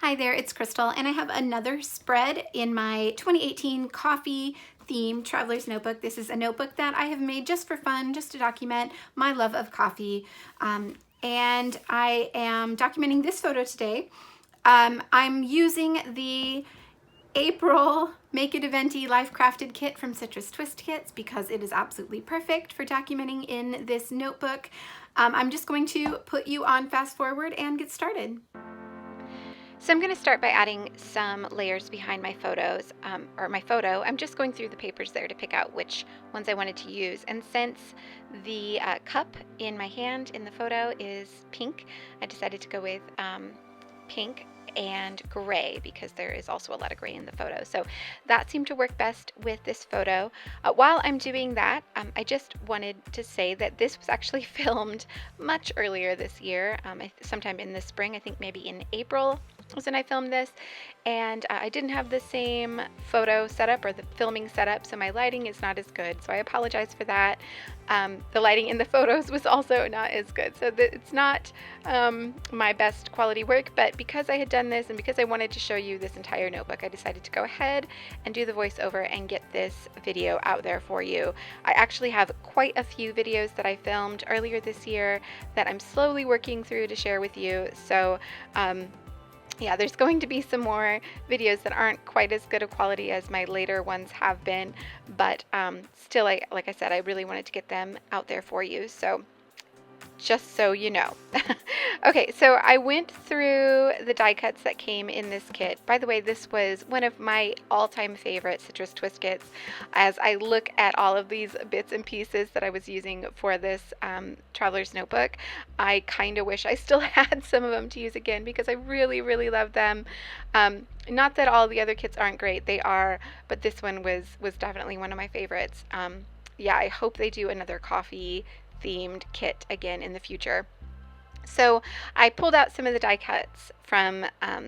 Hi there, it's Crystal, and I have another spread in my 2018 coffee theme traveler's notebook. This is a notebook that I have made just for fun, just to document my love of coffee. And I am documenting this photo today. I'm using the April Make It Eventy Life Crafted kit from Citrus Twist Kits because it is absolutely perfect for documenting in this notebook. I'm just going to put you on fast forward and get started. So I'm going to start by adding some layers behind my photos, or my photo. I'm just going through the papers there to pick out which ones I wanted to use. And since the cup in my hand in the photo is pink, I decided to go with pink and gray because there is also a lot of gray in the photo. So that seemed to work best with this photo. While I'm doing that, I just wanted to say that this was actually filmed much earlier this year, sometime in the spring, I think maybe in April was when I filmed this, and I didn't have the same photo setup or the filming setup, so my lighting is not as good, so I apologize for that. The lighting in the photos was also not as good, so it's not my best quality work, but because I had done this and because I wanted to show you this entire notebook, I decided to go ahead and do the voiceover and get this video out there for you. I actually have quite a few videos that I filmed earlier this year that I'm slowly working through to share with you, so yeah, there's going to be some more videos that aren't quite as good a quality as my later ones have been, but still, like I said, I really wanted to get them out there for you, so just so you know. Okay, so I went through the die cuts that came in this kit. By the way, this was one of my all-time favorite Citrus Twist kits. As I look at all of these bits and pieces that I was using for this traveler's notebook, I kind of wish I still had some of them to use again because I really, really love them. Not that all the other kits aren't great, they are, but this one was definitely one of my favorites. Yeah, I hope they do another coffee themed kit again in the future. So I pulled out some of the die cuts from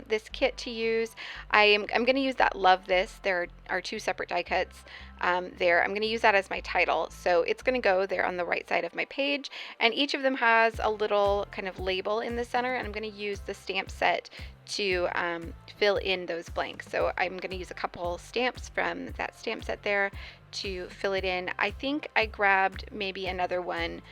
this kit to use. I'm going to use that Love This. There are two separate die cuts there. I'm going to use that as my title. So it's going to go there on the right side of my page. And each of them has a little kind of label in the center. And I'm going to use the stamp set to fill in those blanks. So I'm going to use a couple stamps from that stamp set there to fill it in. I think I grabbed maybe another one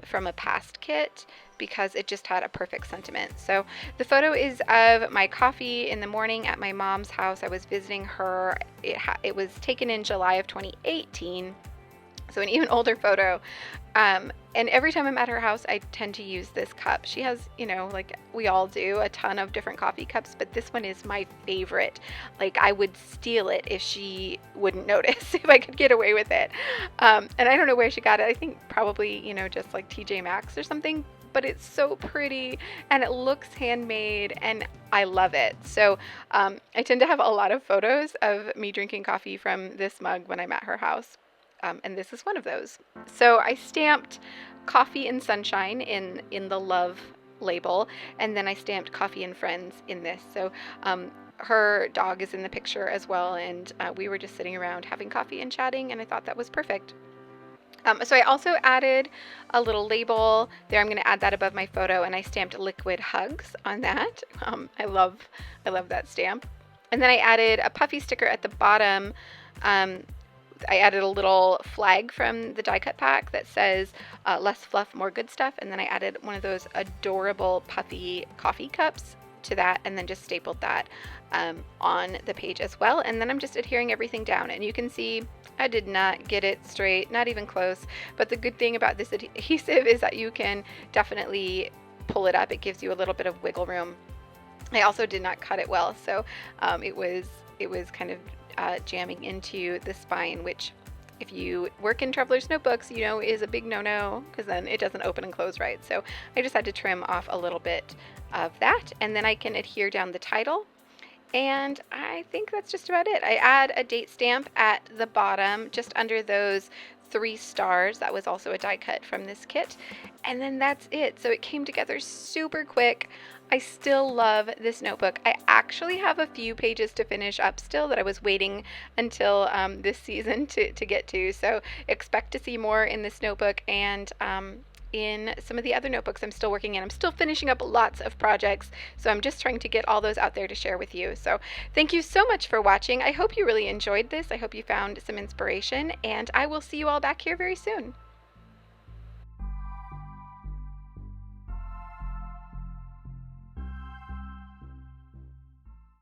from a past kit because it just had a perfect sentiment. So the photo is of my coffee in the morning at my mom's house. I was visiting her. It was taken in July of 2018, so an even older photo. And every time I'm at her house, I tend to use this cup. She has, you know, like we all do, a ton of different coffee cups, but this one is my favorite. Like I would steal it if she wouldn't notice, if I could get away with it. And I don't know where she got it. I think probably, you know, just like TJ Maxx or something, but it's so pretty and it looks handmade and I love it. So I tend to have a lot of photos of me drinking coffee from this mug when I'm at her house. And this is one of those. So I stamped Coffee and Sunshine in the Love label, and then I stamped Coffee and Friends in this. So her dog is in the picture as well, and we were just sitting around having coffee and chatting, and I thought that was perfect. So I also added a little label there. I'm going to add that above my photo, and I stamped Liquid Hugs on that. I love that stamp. And then I added a puffy sticker at the bottom. I added a little flag from the die cut pack that says less fluff, more good stuff. And then I added one of those adorable puffy coffee cups to that and then just stapled that on the page as well. And then I'm just adhering everything down. And you can see I did not get it straight, not even close. But the good thing about this adhesive is that you can definitely pull it up. It gives you a little bit of wiggle room. I also did not cut it well, so it was kind of jamming into the spine, which if you work in traveler's notebooks, you know is a big no-no because then it doesn't open and close right. So I just had to trim off a little bit of that, and then I can adhere down the title. And I think that's just about it. I add a date stamp at the bottom just under those 3 stars. That was also a die cut from this kit. And then that's it. So it came together super quick. I still love this notebook. I actually have a few pages to finish up still that I was waiting until this season to get to. So expect to see more in this notebook, and in some of the other notebooks I'm still working in. I'm still finishing up lots of projects, so I'm just trying to get all those out there to share with you. So thank you so much for watching. I hope you really enjoyed this. I hope you found some inspiration, and I will see you all back here very soon.